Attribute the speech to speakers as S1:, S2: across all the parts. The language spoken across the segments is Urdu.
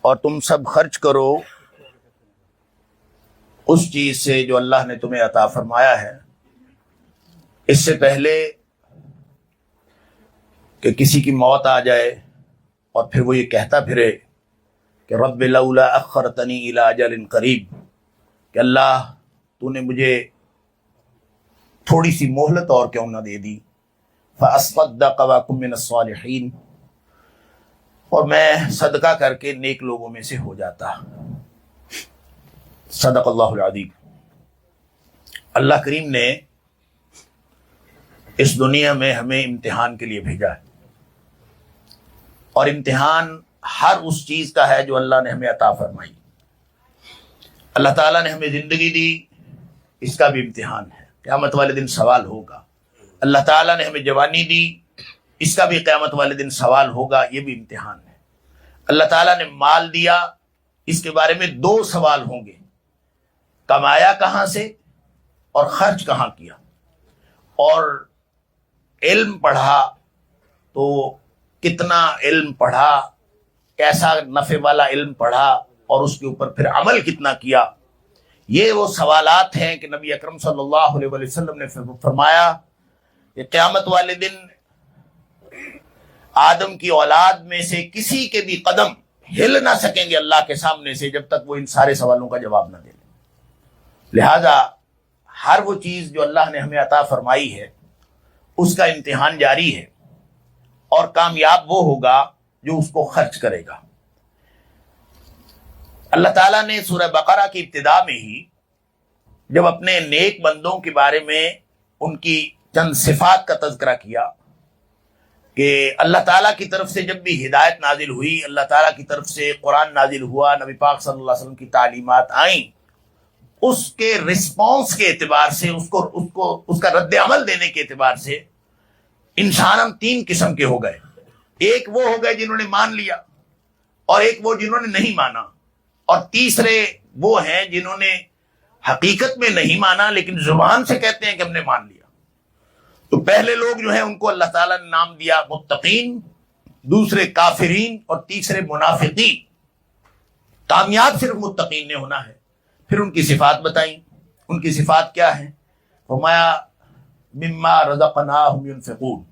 S1: اور تم سب خرچ کرو اس چیز سے جو اللہ نے تمہیں عطا فرمایا ہے، اس سے پہلے کہ کسی کی موت آ جائے اور پھر وہ یہ کہتا پھرے کہ رب لولا اخرتنی الی اجل قریب، کہ اللہ تو نے مجھے تھوڑی سی مہلت اور کیوں نہ دے دی، فاصدق واکن من الصالحین، اور میں صدقہ کر کے نیک لوگوں میں سے ہو جاتا۔ صدق اللہ العظیم۔ اللہ کریم نے اس دنیا میں ہمیں امتحان کے لیے بھیجا ہے، اور امتحان ہر اس چیز کا ہے جو اللہ نے ہمیں عطا فرمائی۔ اللہ تعالیٰ نے ہمیں زندگی دی، اس کا بھی امتحان ہے، قیامت والے دن سوال ہوگا۔ اللہ تعالیٰ نے ہمیں جوانی دی، اس کا بھی قیامت والے دن سوال ہوگا، یہ بھی امتحان ہے۔ اللہ تعالیٰ نے مال دیا، اس کے بارے میں 2 سوال ہوں گے، کمایا کہاں سے اور خرچ کہاں کیا۔ اور علم پڑھا تو کتنا علم پڑھا، کیسا نفع والا علم پڑھا، اور اس کے اوپر پھر عمل کتنا کیا۔ یہ وہ سوالات ہیں کہ نبی اکرم صلی اللہ علیہ وسلم نے فرمایا کہ قیامت والے دن آدم کی اولاد میں سے کسی کے بھی قدم ہل نہ سکیں گے اللہ کے سامنے سے جب تک وہ ان سارے سوالوں کا جواب نہ دے لیں۔ لہذا ہر وہ چیز جو اللہ نے ہمیں عطا فرمائی ہے اس کا امتحان جاری ہے، اور کامیاب وہ ہوگا جو اس کو خرچ کرے گا۔ اللہ تعالیٰ نے سورہ بقرہ کی ابتدا میں ہی جب اپنے نیک بندوں کے بارے میں ان کی چند صفات کا تذکرہ کیا کہ اللہ تعالیٰ کی طرف سے جب بھی ہدایت نازل ہوئی، اللہ تعالیٰ کی طرف سے قرآن نازل ہوا، نبی پاک صلی اللہ علیہ وسلم کی تعلیمات آئیں، اس کے رسپانس کے اعتبار سے اس کا رد عمل دینے کے اعتبار سے انسان ہم 3 قسم کے ہو گئے۔ ایک وہ ہو گئے جنہوں نے مان لیا، اور ایک وہ جنہوں نے نہیں مانا، اور تیسرے وہ ہیں جنہوں نے حقیقت میں نہیں مانا لیکن زبان سے کہتے ہیں کہ ہم نے مان لیا۔ تو پہلے لوگ جو ہیں ان کو اللہ تعالیٰ نے نام دیا متقین، دوسرے کافرین، اور تیسرے منافقین۔ کامیاب صرف متقین نے ہونا ہے۔ پھر ان کی صفات بتائیں، ان کی صفات کیا ہیں؟ فرمایا مما رزقناہم ینفقون،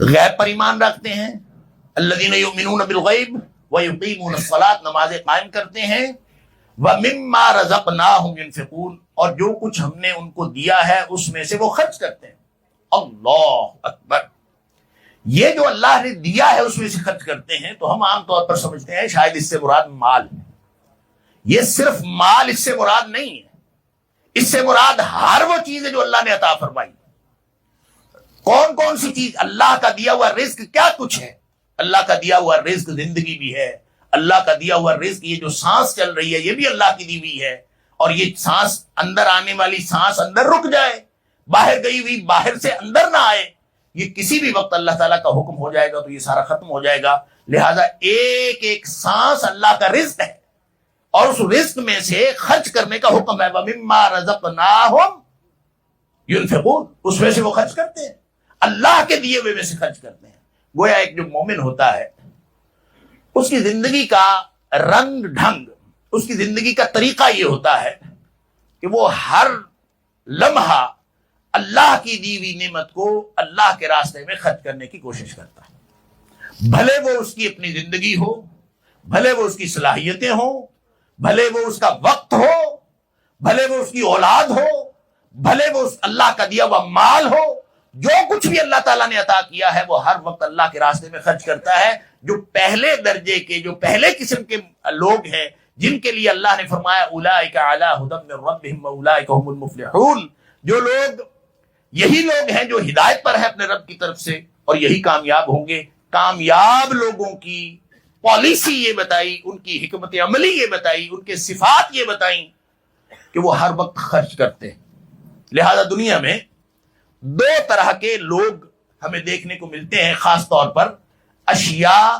S1: غیب پر ایمان رکھتے ہیں، الذین یؤمنون بالغیب ویقیمون الصلاۃ، نمازیں قائم کرتے ہیں، ومما رزقناہم ینفقون، اور جو کچھ ہم نے ان کو دیا ہے اس میں سے وہ خرچ کرتے ہیں۔ اللہ اکبر! یہ جو اللہ نے دیا ہے اس میں سے خرچ کرتے ہیں، تو ہم عام طور پر سمجھتے ہیں شاید اس سے مراد مال ہے۔ یہ صرف مال اس سے مراد نہیں ہے، اس سے مراد ہر وہ چیز ہے جو اللہ نے عطا فرمائی۔ کون کون سی چیز؟ اللہ کا دیا ہوا رزق کیا کچھ ہے؟ اللہ کا دیا ہوا رزق زندگی بھی ہے، اللہ کا دیا ہوا رزق یہ جو سانس چل رہی ہے یہ بھی اللہ کی دی ہوئی ہے، اور یہ سانس اندر آنے والی سانس اندر رک جائے، باہر گئی ہوئی باہر سے اندر نہ آئے، یہ کسی بھی وقت اللہ تعالیٰ کا حکم ہو جائے گا تو یہ سارا ختم ہو جائے گا۔ لہٰذا ایک ایک سانس اللہ کا رزق ہے، اور اس رزق میں سے خرچ کرنے کا حکم ہے۔ وَمِمَّا رَزَقْنَاهُمْ يُنْفِقُونَ، اس میں سے وہ خرچ کرتے ہیں، اللہ کے دیے ہوئے میں سے خرچ کرتے ہیں۔ گویا ایک جو مومن ہوتا ہے اس کی زندگی کا رنگ ڈھنگ، اس کی زندگی کا طریقہ یہ ہوتا ہے کہ وہ ہر لمحہ اللہ کی دی ہوئی نعمت کو اللہ کے راستے میں خرچ کرنے کی کوشش کرتا ہے، بھلے وہ اس کی اپنی زندگی ہو، بھلے وہ اس کی صلاحیتیں ہوں، بھلے وہ اس کا وقت ہو، بھلے وہ اس کی اولاد ہو، بھلے وہ اللہ کا دیا ہوا مال ہو، جو کچھ بھی اللہ تعالیٰ نے عطا کیا ہے وہ ہر وقت اللہ کے راستے میں خرچ کرتا ہے۔ جو پہلے درجے کے، جو پہلے قسم کے لوگ ہیں جن کے لیے اللہ نے فرمایا اولئک علی ھدی من ربہم واولئک ھم المفلحون، جو لوگ، یہی لوگ ہیں جو ہدایت پر ہیں اپنے رب کی طرف سے، اور یہی کامیاب ہوں گے۔ کامیاب لوگوں کی پالیسی یہ بتائی، ان کی حکمت عملی یہ بتائی، ان کے صفات یہ بتائیں کہ وہ ہر وقت خرچ کرتے ہیں۔ لہذا دنیا میں 2 طرح کے لوگ ہمیں دیکھنے کو ملتے ہیں، خاص طور پر اشیاء،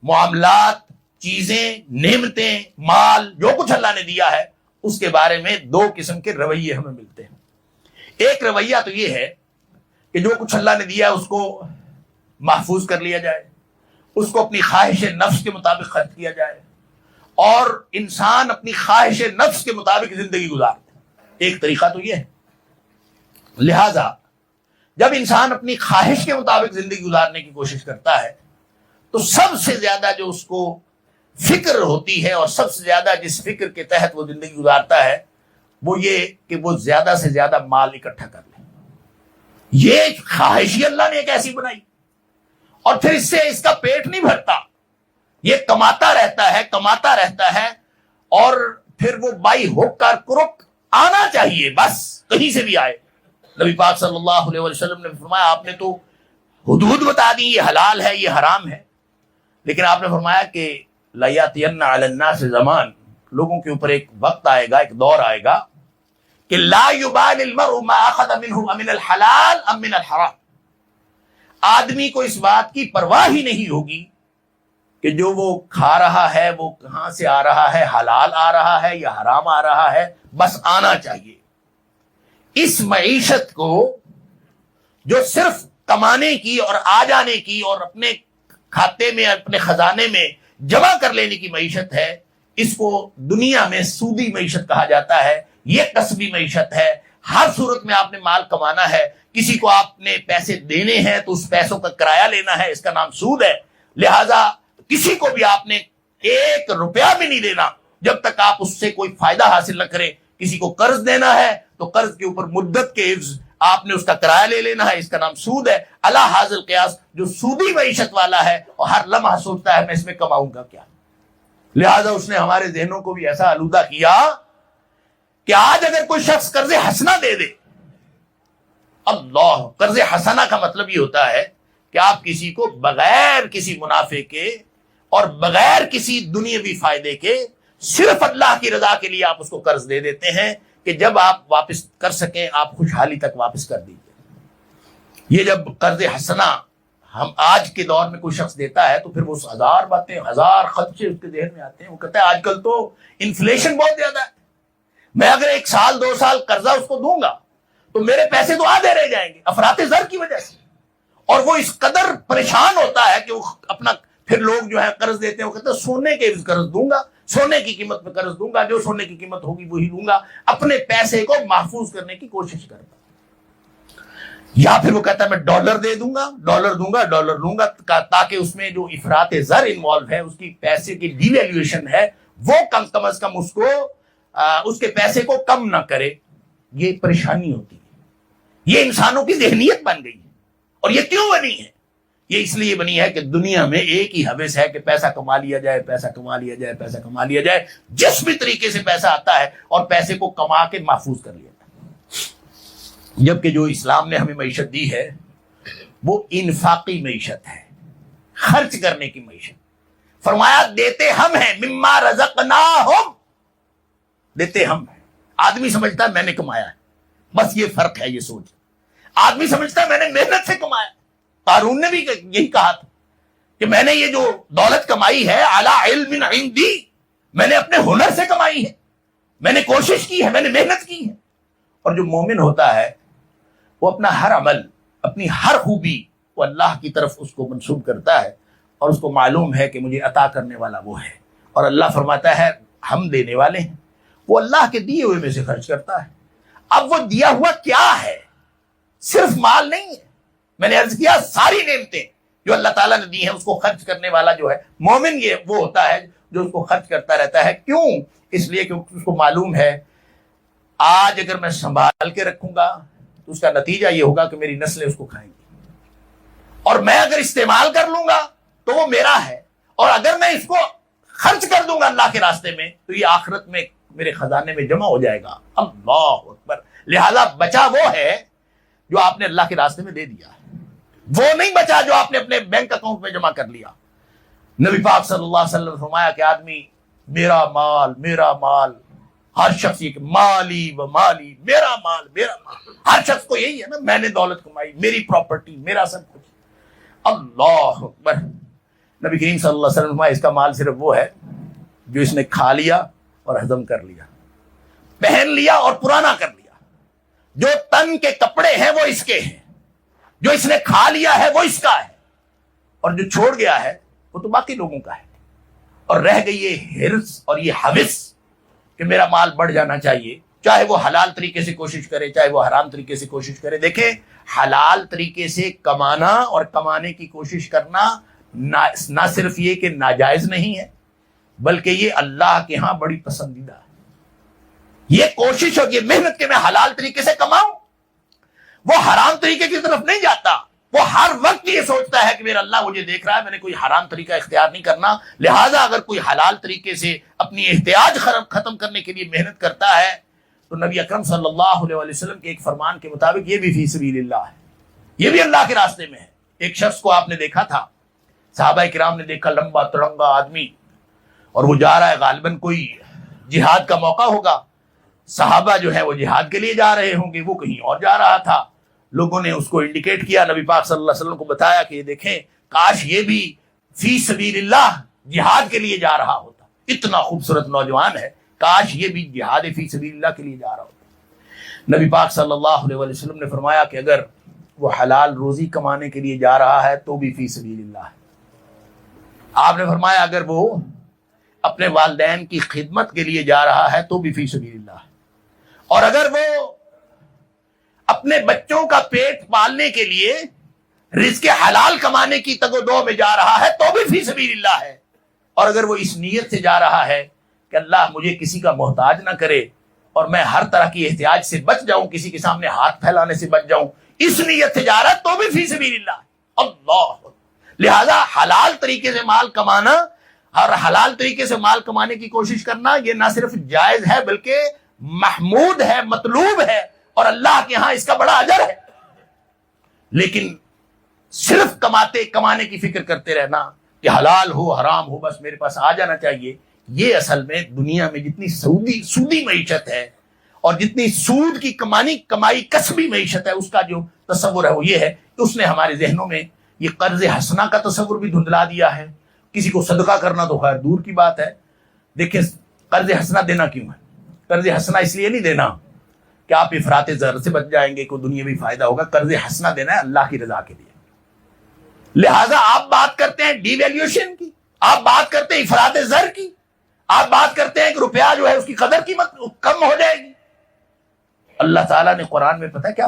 S1: معاملات، چیزیں، نعمتیں، مال، جو کچھ اللہ نے دیا ہے اس کے بارے میں 2 قسم کے رویے ہمیں ملتے ہیں۔ ایک رویہ تو یہ ہے کہ جو کچھ اللہ نے دیا ہے اس کو محفوظ کر لیا جائے، اس کو اپنی خواہش نفس کے مطابق خرچ کیا جائے، اور انسان اپنی خواہش نفس کے مطابق زندگی گزارتے ہیں۔ ایک طریقہ تو یہ ہے۔ لہذا جب انسان اپنی خواہش کے مطابق زندگی گزارنے کی کوشش کرتا ہے تو سب سے زیادہ جو اس کو فکر ہوتی ہے، اور سب سے زیادہ جس فکر کے تحت وہ زندگی گزارتا ہے، وہ یہ کہ وہ زیادہ سے زیادہ مال اکٹھا کر لے۔ یہ خواہش ہی اللہ نے ایک ایسی بنائی، اور پھر اس سے اس کا پیٹ نہیں بھرتا، یہ کماتا رہتا ہے، اور پھر وہ بائی ہوک کر کرک آنا چاہیے، بس کہیں سے بھی آئے۔ نبی پاک صلی اللہ علیہ وسلم نے فرمایا، آپ نے تو حدود بتا دی، یہ حلال ہے یہ حرام ہے، لیکن آپ نے فرمایا کہ لَيَأْتِيَنَّ عَلَى النَّاسِ زمان، لوگوں کے اوپر ایک وقت آئے گا، ایک دور آئے گا کہ لا يبالي المرء ما اخذ منه من الحلال ام من الحرام، آدمی کو اس بات کی پرواہ ہی نہیں ہوگی کہ جو وہ کھا رہا ہے وہ کہاں سے آ رہا ہے، حلال آ رہا ہے یا حرام آ رہا ہے، بس آنا چاہیے۔ اس معیشت کو جو صرف کمانے کی اور آ جانے کی اور اپنے کھاتے میں اپنے خزانے میں جمع کر لینے کی معیشت ہے، اس کو دنیا میں سودی معیشت کہا جاتا ہے۔ یہ کسبی معیشت ہے، ہر صورت میں آپ نے مال کمانا ہے، کسی کو آپ نے پیسے دینے ہیں تو اس پیسوں کا کرایہ لینا ہے، اس کا نام سود ہے۔ لہذا کسی کو بھی آپ نے 1 روپیہ بھی نہیں دینا جب تک آپ اس سے کوئی فائدہ حاصل نہ کریں۔ کسی کو قرض دینا ہے تو قرض کے اوپر مدت کے عوض آپ نے اس کا کرایہ لے لینا ہے، اس کا نام سود ہے۔ الا حاصل قیاس جو سودی معیشت والا ہے اور ہر لمحہ سوچتا ہے میں اس میں کماؤں گا کیا، لہذا اس نے ہمارے ذہنوں کو بھی ایسا آلودہ کیا کہ آج اگر کوئی شخص قرض حسنہ دے دے، اللہ، قرض حسنہ کا مطلب یہ ہوتا ہے کہ آپ کسی کو بغیر کسی منافع کے اور بغیر کسی دنیاوی فائدے کے صرف اللہ کی رضا کے لیے آپ اس کو قرض دے دیتے ہیں کہ جب آپ واپس کر سکیں آپ خوشحالی تک واپس کر دیجیے۔ یہ جب قرض حسنہ ہم آج کے دور میں کوئی شخص دیتا ہے تو پھر وہ 1000 باتیں 1000 خدشے اس کے ذہن میں آتے ہیں۔ وہ کہتا ہے آج کل تو انفلیشن بہت زیادہ ہے، میں اگر 1 سال 2 سال قرضہ اس کو دوں گا تو میرے پیسے تو آدھے رہ جائیں گے افراط زر کی وجہ سے، اور وہ اس قدر پریشان ہوتا ہے کہ وہ اپنا پھر لوگ جو ہے قرض دیتے ہیں، وہ کہتے ہیں سونے کے قرض دوں گا، سونے کی قیمت پہ قرض دوں گا، جو سونے کی قیمت ہوگی وہی لوں گا، اپنے پیسے کو محفوظ کرنے کی کوشش کرتا۔ یا پھر وہ کہتا ہے میں ڈالر دے دوں گا، ڈالر دوں گا، ڈالر لوں گا، تاکہ اس میں جو افراط زر انوالو ہے، اس کی پیسے کی ڈی ویلیویشن ہے، وہ کم از کم اس کو اس کے پیسے کو کم نہ کرے۔ یہ پریشانی ہوتی ہے، یہ انسانوں کی ذہنیت بن گئی ہے۔ اور یہ کیوں بنی ہے؟ یہ اس لیے بنی ہے کہ دنیا میں ایک ہی ہوس ہے کہ پیسہ کما لیا جائے، پیسہ کما لیا جائے، پیسہ کما لیا جائے، جس بھی طریقے سے پیسہ آتا ہے اور پیسے کو کما کے محفوظ کر لیا جائے۔ جبکہ جو اسلام نے ہمیں معیشت دی ہے وہ انفاقی معیشت ہے، خرچ کرنے کی معیشت۔ فرمایا دیتے ہم ہیں، مما رزقناہم، دیتے ہم ہیں۔ آدمی سمجھتا ہے میں نے کمایا ہے، بس یہ فرق ہے، یہ سوچ۔ آدمی سمجھتا ہے میں نے محنت سے کمایا۔ قارون نے بھی یہی کہا تھا کہ میں نے یہ جو دولت کمائی ہے علی علم عندی، میں نے اپنے ہنر سے کمائی ہے، میں نے کوشش کی ہے، میں نے محنت کی ہے۔ اور جو مومن ہوتا ہے وہ اپنا ہر عمل، اپنی ہر خوبی وہ اللہ کی طرف اس کو منسوب کرتا ہے، اور اس کو معلوم ہے کہ مجھے عطا کرنے والا وہ ہے، اور اللہ فرماتا ہے ہم دینے والے ہیں۔ وہ اللہ کے دیے ہوئے میں سے خرچ کرتا ہے۔ اب وہ دیا ہوا کیا ہے؟ صرف مال نہیں ہے، میں نے عرض کیا ساری نعمتیں جو اللہ تعالیٰ نے دی ہیں اس کو خرچ کرنے والا جو ہے مومن، یہ وہ ہوتا ہے جو اس کو خرچ کرتا رہتا ہے۔ کیوں؟ اس لیے کہ اس کو معلوم ہے آج اگر میں سنبھال کے رکھوں گا تو اس کا نتیجہ یہ ہوگا کہ میری نسلیں اس کو کھائیں گی، اور میں اگر استعمال کر لوں گا تو وہ میرا ہے، اور اگر میں اس کو خرچ کر دوں گا اللہ کے راستے میں تو یہ آخرت میں میرے خزانے میں جمع ہو جائے گا۔ اللہ اکبر۔ لہذا بچا وہ ہے جو آپ نے اللہ کے راستے میں دے دیا، وہ نہیں بچا جو آپ نے اپنے بینک اکاؤنٹ میں جمع کر لیا۔ نبی پاک صلی اللہ علیہ وسلم نے فرمایا کہ آدمی میرا مال میرا مال، ہر شخص یہ کہ مالی و مالی، میرا مال میرا مال، ہر شخص کو یہی ہے نا، میں نے دولت کمائی، میری پراپرٹی، میرا سب کچھ۔ اللہ اکبر۔ نبی کریم صلی اللہ علیہ وسلم نے فرمایا اس کا مال صرف وہ ہے جو اس نے کھا لیا اور ہضم کر لیا، پہن لیا اور پرانا کر لیا۔ جو تن کے کپڑے ہیں وہ اس کے ہیں، جو اس نے کھا لیا ہے وہ اس کا ہے، اور جو چھوڑ گیا ہے وہ تو باقی لوگوں کا ہے. اور رہ گئی یہ ہرس اور یہ حوث کہ میرا مال بڑھ جانا چاہیے، چاہے وہ حلال طریقے سے کوشش کرے چاہے وہ حرام طریقے سے کوشش کرے. دیکھیں، حلال طریقے سے کمانا اور کمانے کی کوشش کرنا نہ صرف یہ کہ ناجائز نہیں ہے، بلکہ یہ اللہ کے ہاں بڑی پسندیدہ ہے. یہ کوشش اور یہ محنت کہ میں حلال طریقے سے کماؤں، وہ حرام طریقے کی طرف نہیں جاتا. وہ ہر وقت یہ سوچتا ہے کہ میرا اللہ مجھے دیکھ رہا ہے، میں نے کوئی حرام طریقہ اختیار نہیں کرنا. لہٰذا اگر کوئی حلال طریقے سے اپنی احتیاج ختم کرنے کے لیے محنت کرتا ہے تو نبی اکرم صلی اللہ علیہ وسلم کے ایک فرمان کے مطابق یہ بھی فی سبیل اللہ ہے، یہ بھی اللہ کے راستے میں ہے. ایک شخص کو آپ نے دیکھا تھا، صحابہ کرام نے دیکھا، لمبا تڑنگا آدمی، اور وہ جا رہا ہے، غالباً کوئی جہاد کا موقع ہوگا. صحابہ جو ہے وہ جہاد کے لیے جا رہے ہوں گے، وہ کہیں اور جا رہا تھا. لوگوں نے اس کو انڈیکیٹ کیا، نبی پاک صلی اللہ علیہ وسلم کو بتایا کہ یہ دیکھیں، کاش یہ بھی فی سبیل اللہ جہاد کے لیے جا رہا ہوتا. اتنا خوبصورت نوجوان ہے، کاش یہ بھی جہاد فی سبیل اللہ کے لیے جا رہا ہوتا. نبی پاک صلی اللہ علیہ وسلم نے فرمایا کہ اگر وہ حلال روزی کمانے کے لیے جا رہا ہے تو بھی فی سبیل اللہ ہے. آپ نے فرمایا اگر وہ اپنے والدین کی خدمت کے لیے جا رہا ہے تو بھی فی سبیل اللہ ہے، اور اگر وہ اپنے بچوں کا پیٹ پالنے کے لیے رزق حلال کمانے کی تگ و دو میں جا رہا ہے تو بھی فی سبیل اللہ ہے. اور اگر وہ اس نیت سے جا رہا ہے کہ اللہ مجھے کسی کا محتاج نہ کرے اور میں ہر طرح کی احتیاج سے بچ جاؤں، کسی کے سامنے ہاتھ پھیلانے سے بچ جاؤں، اس نیت سے جا رہا ہے تو بھی فی سبیل اللہ. اللہ، لہذا حلال طریقے سے مال کمانا اور حلال طریقے سے مال کمانے کی کوشش کرنا یہ نہ صرف جائز ہے بلکہ محمود ہے، مطلوب ہے، اور اللہ کے ہاں اس کا بڑا اجر ہے. لیکن صرف کمانے کی فکر کرتے رہنا کہ حلال ہو حرام ہو بس میرے پاس آ جانا چاہیے، یہ اصل میں دنیا میں جتنی سودی معیشت ہے اور جتنی سود کی کمائی کسبی معیشت ہے، اس کا جو تصور ہے وہ یہ ہے کہ اس نے ہمارے ذہنوں میں یہ قرض حسنہ کا تصور بھی دھندلا دیا ہے. کسی کو صدقہ کرنا تو خیر دور کی بات ہے. دیکھیں، قرض حسنہ دینا کیوں ہے؟ قرض حسنہ اس لیے نہیں دینا کہ آپ افراط زر سے بچ جائیں گے، کوئی دنیاوی فائدہ ہوگا. قرض حسنہ دینا ہے اللہ کی رضا کے لیے. لہٰذا آپ بات کرتے ہیں ڈی ویلیوشن کی، آپ بات کرتے ہیں افراط زر کی، آپ بات کرتے ہیں کہ روپیہ جو ہے اس کی قدر قیمت کم ہو جائے گی. اللہ تعالیٰ نے قرآن میں پتہ کیا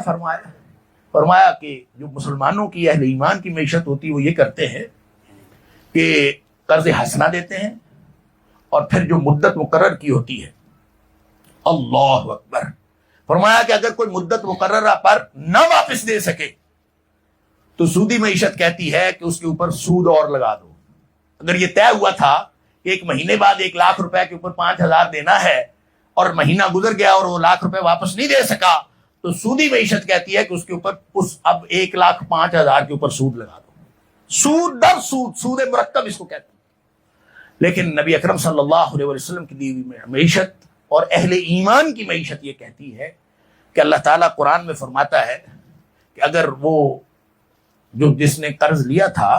S1: فرمایا کہ جو مسلمانوں کی اہل ایمان کی معیشت ہوتی ہے وہ یہ کرتے ہیں کہ قرض حسنہ دیتے ہیں، اور پھر جو مدت مقرر کی ہوتی ہے، اللہ اکبر، فرمایا کہ اگر کوئی مدت مقررہ پر نہ واپس دے سکے تو سودی معیشت کہتی ہے کہ اس کے اوپر سود اور لگا دو. اگر یہ طے ہوا تھا کہ ایک مہینے بعد 1 لاکھ روپے کے اوپر 5,000 دینا ہے اور مہینہ گزر گیا اور وہ 1 لاکھ روپے واپس نہیں دے سکا، تو سودی معیشت کہتی ہے کہ اس کے اوپر اب 1,05,000 کے اوپر سود لگا دو. سود در سود، سود مرکب اس کو کہتے ہیں. لیکن نبی اکرم صلی اللہ علیہ وسلم کی دی ہوئی معیشت اور اہل ایمان کی معیشت یہ کہتی ہے کہ اللہ تعالیٰ قرآن میں فرماتا ہے کہ اگر وہ جس نے قرض لیا تھا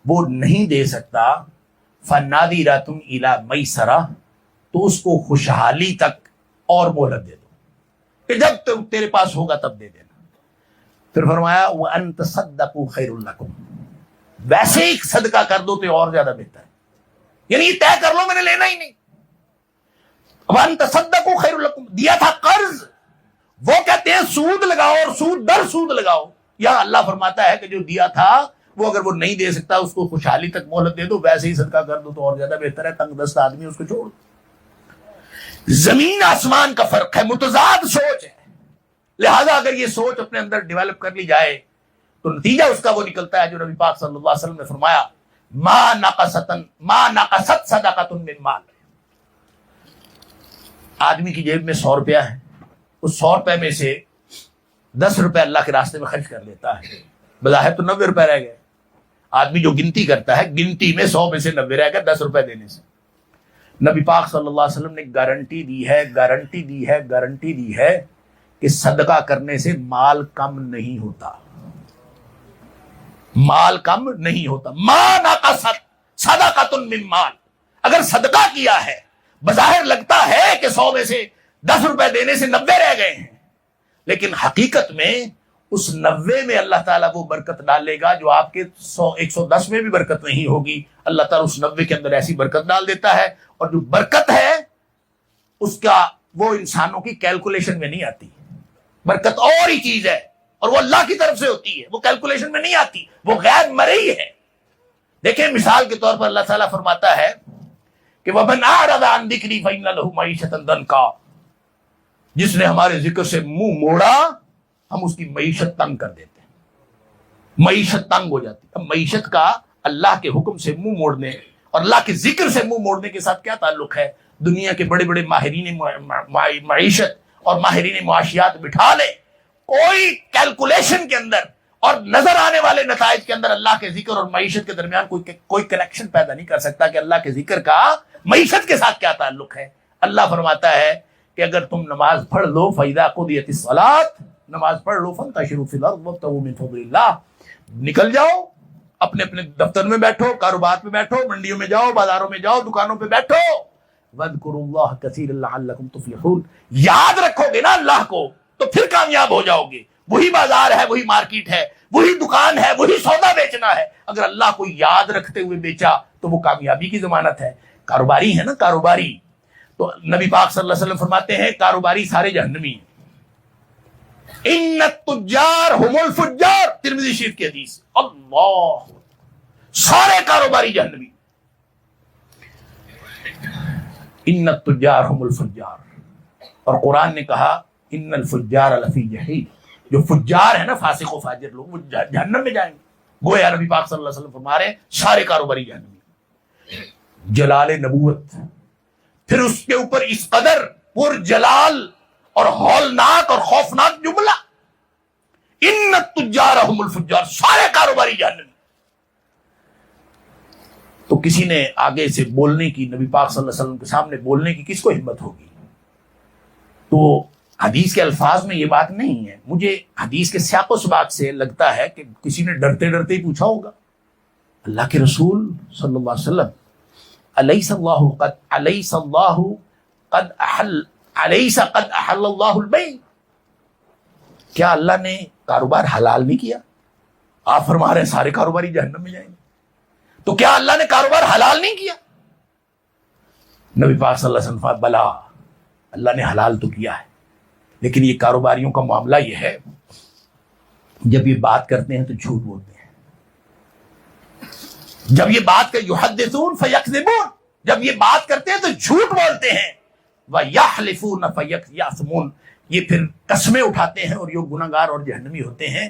S1: وہ نہیں دے سکتا، فَنَادِرَةٌ إِلَىٰ مَيْسَرَةٍ، تو اس کو خوشحالی تک اور مہلت دے دو کہ جب تیرے پاس ہوگا تب دے دینا. پھر فرمایا وَأَن تَصَدَّقُوا خَيْرٌ لَكُمْ، ویسے ہی صدقہ کر دو تو اور زیادہ بہتر ہے. یعنی یہ طے کر لو میں نے لینا ہی نہیں. وَأَن تَصَدَّقُوا خَيْرٌ لَكُمْ، دیا تھا قرض، وہ کہتے ہیں سود لگاؤ اور سود در سود لگاؤ. یا اللہ فرماتا ہے کہ جو دیا تھا وہ اگر وہ نہیں دے سکتا اس کو خوشحالی تک مہلت دے دو، ویسے ہی صدقہ کر دو تو اور زیادہ بہتر ہے. تنگ دست آدمی اس کو چھوڑ دو. زمین آسمان کا فرق ہے، متضاد سوچ ہے. لہذا اگر یہ سوچ اپنے اندر ڈیولپ کر لی جائے تو نتیجہ اس کا وہ نکلتا ہے جو نبی پاک صلی اللہ علیہ وسلم نے فرمایا، ما نقصت صدقۃ من مال. آدمی کی جیب میں 100 روپیہ ہے، اس 100 روپے میں سے 10 روپے اللہ کے راستے میں خرچ کر لیتا ہے، بظاہر تو 90 روپے رہ گئے. آدمی جو گنتی کرتا ہے، گنتی میں 100 میں سے 90 رہ گئے 10 روپے دینے سے. نبی پاک صلی اللہ علیہ وسلم نے گارنٹی دی ہے کہ صدقہ کرنے سے مال کم نہیں ہوتا. مال کم نہیں ہوتا. ما نقصت صدقۃ من مال، اگر صدقہ کیا ہے بظاہر لگتا ہے کہ 100 میں سے 10 روپے دینے سے 90 رہ گئے ہیں، لیکن حقیقت میں اس 90 میں اللہ تعالیٰ وہ برکت ڈالے گا جو آپ کے 110 میں بھی برکت نہیں ہوگی. اللہ تعالیٰ اس 90 کے اندر ایسی برکت ڈال دیتا ہے, اور جو برکت ہے اس کا وہ انسانوں کی کیلکولیشن میں نہیں آتی. برکت اور ہی چیز ہے, اور وہ اللہ کی طرف سے ہوتی ہے, وہ کیلکولیشن میں نہیں آتی, وہ غیر مرئی ہے. دیکھیں مثال کے طور پر اللہ تعالیٰ فرماتا ہے کہ وَمَنْ أَعْرَضَ عَنْ ذِكْرِي فَإِنَّ لَهُ مَعِيشَةً ضَنْكًا, جس نے ہمارے ذکر سے منہ موڑا ہم اس کی معیشت تنگ کر دیتے ہیں. معیشت تنگ ہو جاتی. اب معیشت کا اللہ کے حکم سے منہ موڑنے اور اللہ کے ذکر سے منہ موڑنے کے ساتھ کیا تعلق ہے؟ دنیا کے بڑے بڑے ماہرین معیشت اور ماہرین معاشیات بٹھا لے, کوئی کیلکولیشن کے اندر اور نظر آنے والے نتائج کے اندر اللہ کے ذکر اور معیشت کے درمیان کوئی کنیکشن پیدا نہیں کر سکتا کہ اللہ کے ذکر کا معیشت کے ساتھ کیا تعلق ہے. اللہ فرماتا ہے کہ اگر تم نماز پڑھ لو فَإِذَا قُضِيَتِ الصَّلَاةُ, نماز پڑھ لو فَانْتَشِرُوا فِي الْأَرْضِ وَابْتَغُوا مِنْ فَضْلِ اللَّهِ, نکل جاؤ اپنے اپنے دفتر میں بیٹھو, کاروبار پہ بیٹھو, منڈیوں میں جاؤ, بازاروں میں جاؤ, دکانوں پہ بیٹھو. وَاذْكُرُوا اللَّهَ كَثِيرًا لَعَلَّكُمْ تُفْلِحُونَ, یاد رکھو گے نا اللہ کو تو پھر کامیاب ہو جاؤ گے. وہی بازار ہے, وہی مارکیٹ ہے, وہی دکان ہے, وہی سودا بیچنا ہے. اگر اللہ کو یاد رکھتے ہوئے بیچا تو وہ کامیابی کی ضمانت ہے. کاروباری ہے نا, کاروباری. تو نبی پاک صلی اللہ علیہ وسلم فرماتے ہیں کاروباری سارے جہنمی ہیں. ان التجار هم الفجار, ترمذی شریف کی حدیث. اللہ, سارے کاروباری جہنمی. ان التجار هم الفجار, اور قرآن نے کہا ان الفجار لفی جحیم, جو فجار ہے نا, فاسق و فاجر لوگ, وہ جہنم میں جائیں گے. گویا نبی پاک صلی اللہ علیہ وسلم فرما رہے ہیں سارے کاروباری جہنمی. جلال نبوت, پھر اس کے اوپر اس قدر پر جلال اور ہولناک اور خوفناک جملہ, ان التجار هم الفجار, سارے کاروباری جہنمی. تو کسی نے آگے سے بولنے کی, نبی پاک صلی اللہ علیہ وسلم کے سامنے بولنے کی کس کو ہمت ہوگی؟ تو حدیث کے الفاظ میں یہ بات نہیں ہے. مجھے حدیث کے سیاق و سباق سے لگتا ہے کہ کسی نے ڈرتے ڈرتے ہی پوچھا ہوگا, اللہ کے رسول صلی اللہ علیہ وسلم, الیس قد احل اللہ البیع, کیا اللہ نے کاروبار حلال نہیں کیا؟ آپ فرما رہے ہیں سارے کاروباری جہنم میں جائیں گے, تو کیا اللہ نے کاروبار حلال نہیں کیا؟ نبی پاک صلی اللہ علیہ وسلم, بلا, اللہ نے حلال تو کیا ہے, لیکن یہ کاروباریوں کا معاملہ یہ ہے جب یہ بات کرتے ہیں تو جھوٹ بولتے ہیں. جب یہ بات یحدثون فیکذبون, جب یہ بات کرتے ہیں تو جھوٹ بولتے ہیں. وَيَحْلِفُونَ فَيَأْثِمُونَ, یہ پھر قسمیں اٹھاتے ہیں اور یہ گناہگار اور جہنمی ہوتے ہیں.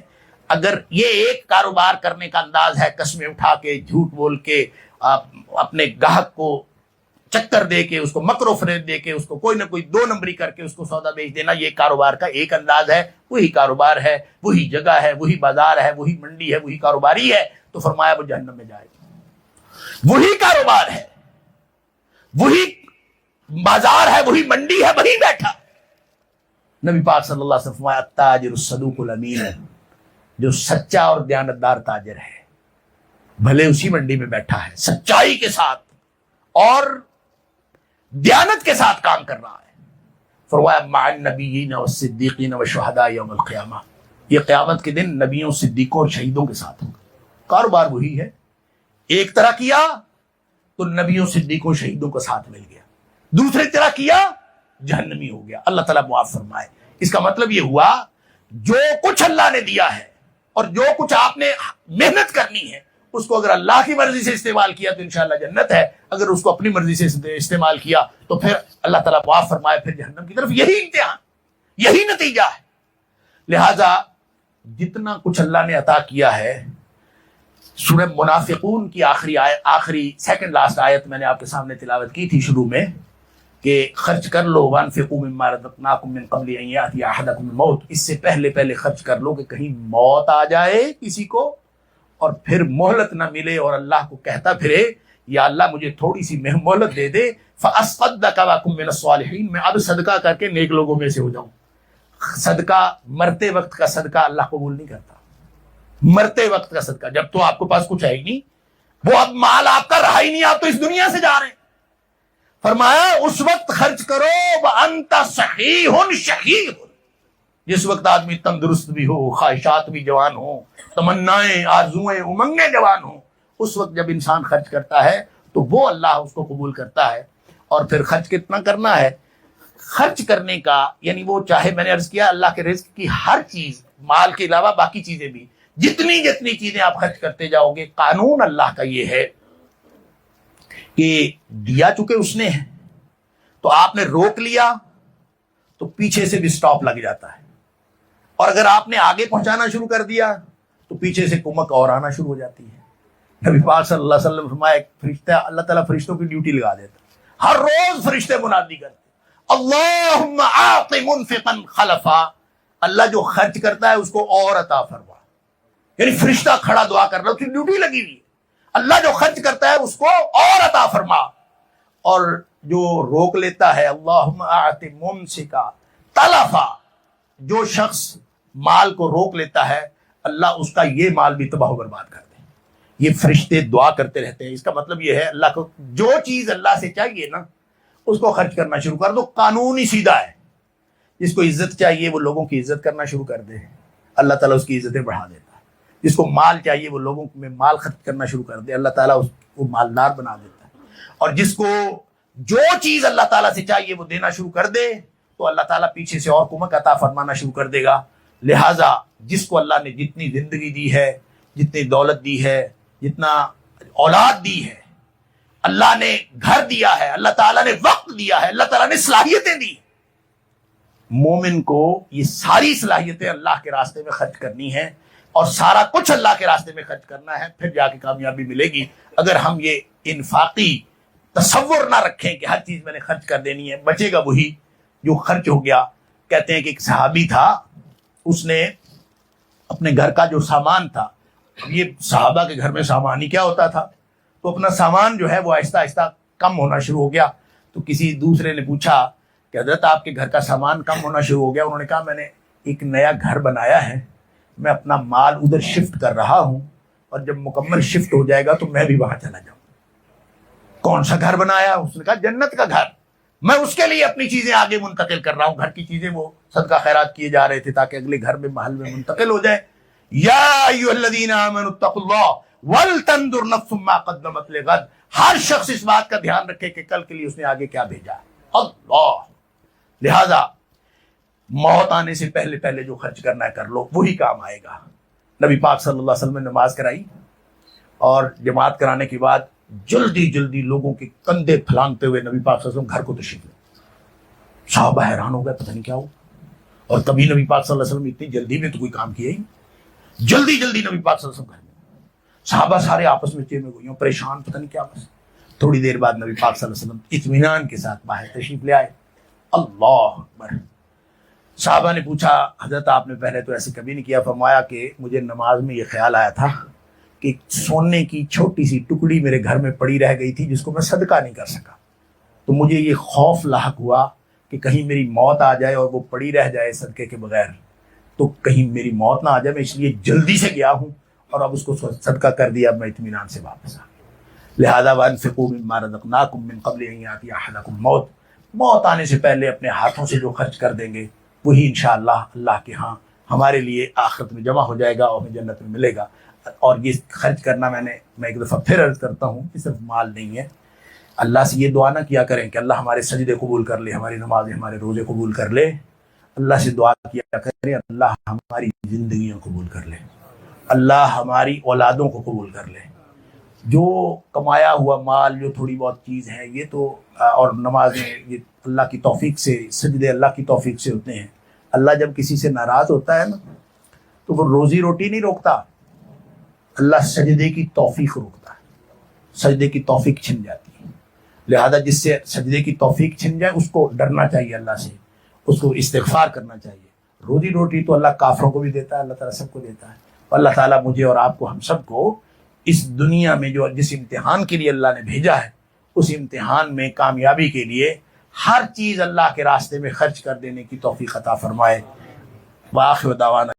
S1: اگر یہ ایک کاروبار کرنے کا انداز ہے, قسمیں اٹھا کے, جھوٹ بول کے, اپنے گاہک کو چکر دے کے, اس کو مکر و فریب دے کے, اس کو کوئی نہ کوئی دو نمبری کر کے اس کو سودا بیچ دینا, یہ کاروبار کا ایک انداز ہے, وہی کاروبار ہے, وہی جگہ ہے, وہی بازار ہے, وہی منڈی ہے, وہی کاروباری ہے, تو فرمایا وہ جہنم میں جائے گا. وہی کاروبار ہے, وہی بازار ہے, وہی منڈی ہے, وہی بیٹھا. نبی پاک صلی اللہ علیہ وسلم فرمایا التاجر الصدوق الامین, جو سچا اور دیانتدار تاجر ہے, بھلے اسی منڈی میں بیٹھا ہے, سچائی کے ساتھ اور دیانت کے ساتھ کام کر رہا ہے. فرمایا مع النبیین والصدیقین والشہداء یوم القیامہ, یہ قیامت کے دن نبیوں, صدیقوں اور شہیدوں کے ساتھ ہوگا. کاروبار وہی ہے, ایک طرح کیا تو نبیوں, صدیقوں, شہیدوں کا ساتھ مل گیا, دوسری طرح کیا جہنمی ہو گیا. اللہ تعالیٰ معاف فرمائے. اس کا مطلب یہ ہوا جو کچھ اللہ نے دیا ہے اور جو کچھ آپ نے محنت کرنی ہے, اس کو اگر اللہ کی مرضی سے استعمال کیا تو انشاءاللہ جنت ہے, اگر اس کو اپنی مرضی سے استعمال کیا تو پھر اللہ تعالیٰ معاف فرمائے, پھر جہنم کی طرف. یہی امتحان, یہی نتیجہ ہے. لہذا جتنا کچھ اللہ نے عطا کیا ہے, سورہ منافقون کی آخری سیکنڈ لاسٹ آیت میں نے آپ کے سامنے تلاوت کی تھی شروع میں, کہ خرچ کر لو, وانفقوا مما رزقناکم من قبل ان یاتی احدکم الموت, اس سے پہلے خرچ کر لو کہ کہیں موت آ جائے کسی کو اور پھر مہلت نہ ملے اور اللہ کو کہتا پھرے یا اللہ مجھے تھوڑی سی مہلت دے دے, فاصدق واکن من الصالحین, میں اب صدقہ کر کے نیک لوگوں میں سے ہو جاؤں. صدقہ مرتے وقت کا صدقہ اللہ قبول نہیں کرتا. مرتے وقت کا صدقہ, جب تو آپ کے پاس کچھ ہے ہی نہیں, وہ اب مال آپ کا رہا ہی نہیں, آپ تو اس دنیا سے جا رہے ہیں. فرمایا اس وقت خرچ کرو وانت صحیح شحیح, جس وقت آدمی تندرست بھی ہو، خواہشات بھی جوان ہو، تمنائیں آرزوئیں امنگیں جوان ہوں، اس وقت جب انسان خرچ کرتا ہے تو وہ اللہ اس کو قبول کرتا ہے۔ اور پھر خرچ کتنا کرنا ہے؟ خرچ کرنے کا یعنی وہ چاہے، میں نے عرض کیا اللہ کے رزق کی ہر چیز، مال کے علاوہ باقی چیزیں بھی، جتنی جتنی چیزیں آپ خرچ کرتے جاؤ گے، قانون اللہ کا یہ ہے کہ دیا چکے اس نے ہے تو آپ نے روک لیا تو پیچھے سے بھی سٹاپ لگ جاتا ہے، اور اگر آپ نے آگے پہنچانا شروع کر دیا تو پیچھے سے کمک اور آنا شروع ہو جاتی ہے۔ نبی پاک صلی اللہ علیہ وسلم فرمایا ایک فرشتہ، اللہ تعالیٰ فرشتوں کی ڈیوٹی لگا دیتا، ہر روز فرشتے منادی کرتے اللہم اعط منفقا خلفا، اللہ جو خرچ کرتا ہے اس کو اور عطا فرما، یعنی فرشتہ کھڑا دعا کر رہا ہے، اس کی ڈیوٹی لگی ہوئی ہے، اللہ جو خرچ کرتا ہے اس کو اور عطا فرما، اور جو روک لیتا ہے اللہم اعط ممسکا تلفا، جو شخص مال کو روک لیتا ہے اللہ اس کا یہ مال بھی تباہ و برباد کر دے۔ یہ فرشتے دعا کرتے رہتے ہیں، اس کا مطلب یہ ہے اللہ کو جو چیز اللہ سے چاہیے نا اس کو خرچ کرنا شروع کر دو، قانون ہی سیدھا ہے۔ جس کو عزت چاہیے وہ لوگوں کی عزت کرنا شروع کر دے، اللہ تعالیٰ اس کی عزتیں بڑھا دیتا ہے۔ جس کو مال چاہیے وہ لوگوں میں مال خرچ کرنا شروع کر دے، اللہ تعالیٰ اس کو مالدار بنا دیتا ہے۔ اور جس کو جو چیز اللہ تعالیٰ سے چاہیے وہ دینا شروع کر دے تو اللہ تعالیٰ پیچھے سے اور کمک عطا فرمانا شروع کر دے گا۔ لہٰذا جس کو اللہ نے جتنی زندگی دی ہے، جتنی دولت دی ہے، جتنا اولاد دی ہے، اللہ نے گھر دیا ہے، اللہ تعالیٰ نے وقت دیا ہے، اللہ تعالیٰ نے صلاحیتیں دی، مومن کو یہ ساری صلاحیتیں اللہ کے راستے میں خرچ کرنی ہے، اور سارا کچھ اللہ کے راستے میں خرچ کرنا ہے، پھر جا کے کامیابی ملے گی۔ اگر ہم یہ انفاقی تصور نہ رکھیں کہ ہر چیز میں نے خرچ کر دینی ہے، بچے گا وہی جو خرچ ہو گیا۔ کہتے ہیں کہ ایک صحابی تھا، اس نے اپنے گھر کا جو سامان تھا، یہ صحابہ کے گھر میں سامان ہی کیا ہوتا تھا، تو اپنا سامان جو ہے وہ آہستہ آہستہ کم ہونا شروع ہو گیا۔ تو کسی دوسرے نے پوچھا کہ حضرت آپ کے گھر کا سامان کم ہونا شروع ہو گیا؟ انہوں نے کہا میں نے ایک نیا گھر بنایا ہے، میں اپنا مال ادھر شفٹ کر رہا ہوں، اور جب مکمل شفٹ ہو جائے گا تو میں بھی وہاں چلا جاؤں۔ کون سا گھر بنایا؟ اس نے کہا جنت کا گھر، میں اس کے لیے اپنی چیزیں آگے منتقل کر رہا ہوں۔ گھر کی چیزیں وہ صدقہ خیرات کیے جا رہے تھے تاکہ اگلے گھر میں محل میں منتقل ہو جائے۔ یا ایھا الذین آمنوا اتقوا اللہ ولتنظر نفس ما قدمت لغد، ہر شخص اس بات کا دھیان رکھے کہ کل کے لیے اس نے آگے کیا بھیجا ہے۔ اللہ، لہذا موت آنے سے پہلے پہلے جو خرچ کرنا ہے کر لو، وہی کام آئے گا۔ نبی پاک صلی اللہ علیہ وسلم نے نماز کرائی، اور جماعت کرانے کے بعد جلدی جلدی لوگوں کے کندھے پھلانگتے ہوئے نبی پاک صلی اللہ علیہ وسلم گھر کو تشریف لے۔ صحابہ حیران ہو گئے، پتہ نہیں کیا ہو، اور کبھی نبی پاک صلی اللہ علیہ وسلم اتنی جلدی میں تو کوئی کام کیا ہی، جلدی جلدی نبی پاک صلی اللہ علیہ وسلم گھر میں۔ صحابہ سارے آپس میں چیمے گوئیوں پریشان، پتہ نہیں کیا بس۔ تھوڑی دیر بعد نبی پاک صلی اللہ علیہ وسلم اطمینان کے ساتھ باہر تشریف لے آئے۔ اللہ اکبر۔ صحابہ نے پوچھا حضرت آپ نے پہلے تو ایسے کبھی نہیں کیا۔ فرمایا کہ مجھے نماز میں یہ خیال آیا تھا کہ سونے کی چھوٹی سی ٹکڑی میرے گھر میں پڑی رہ گئی تھی جس کو میں صدقہ نہیں کر سکا، تو مجھے یہ خوف لاحق ہوا کہ کہیں میری موت آ جائے اور وہ پڑی رہ جائے صدقے کے بغیر، تو کہیں میری موت نہ آ جائے، میں اس لیے جلدی سے گیا ہوں اور اب اس کو صدقہ کر دیا، اب میں اطمینان سے واپس آ گیا۔ لہذا وانفقوا مما رزقناکم من قبل ان یاتی احدکم الموت، موت آنے سے پہلے اپنے ہاتھوں سے جو خرچ کر دیں گے وہی انشاءاللہ اللہ کے ہاں ہمارے لیے آخرت میں جمع ہو جائے گا اور ہمیں جنت میں ملے گا۔ اور یہ خرچ کرنا میں ایک دفعہ پھر عرض کرتا ہوں کہ صرف مال نہیں ہے۔ اللہ سے یہ دعا نہ کیا کریں کہ اللہ ہمارے سجدے قبول کر لے، ہماری نمازیں ہمارے روزے قبول کر لے۔ اللہ سے دعا کیا کریں اللہ ہماری زندگیاں قبول کر لے، اللہ ہماری اولادوں کو قبول کر لے۔ جو کمایا ہوا مال، جو تھوڑی بہت چیز ہے، یہ تو اور نمازیں یہ اللہ کی توفیق سے، سجدے اللہ کی توفیق سے ہوتے ہیں۔ اللہ جب کسی سے ناراض ہوتا ہے نا تو وہ روزی روٹی نہیں روکتا، اللہ سجدے کی توفیق روکتا ہے، سجدے کی توفیق چھن جاتی ہے۔ لہذا جس سے سجدے کی توفیق چھن جائے اس کو ڈرنا چاہیے اللہ سے، اس کو استغفار کرنا چاہیے۔ روزی روٹی تو اللہ کافروں کو بھی دیتا ہے، اللہ تعالیٰ سب کو دیتا ہے۔ اللہ تعالیٰ مجھے اور آپ کو، ہم سب کو اس دنیا میں جو جس امتحان کے لیے اللہ نے بھیجا ہے، اس امتحان میں کامیابی کے لیے ہر چیز اللہ کے راستے میں خرچ کر دینے کی توفیق عطا فرمائے۔ وآخر دعوانا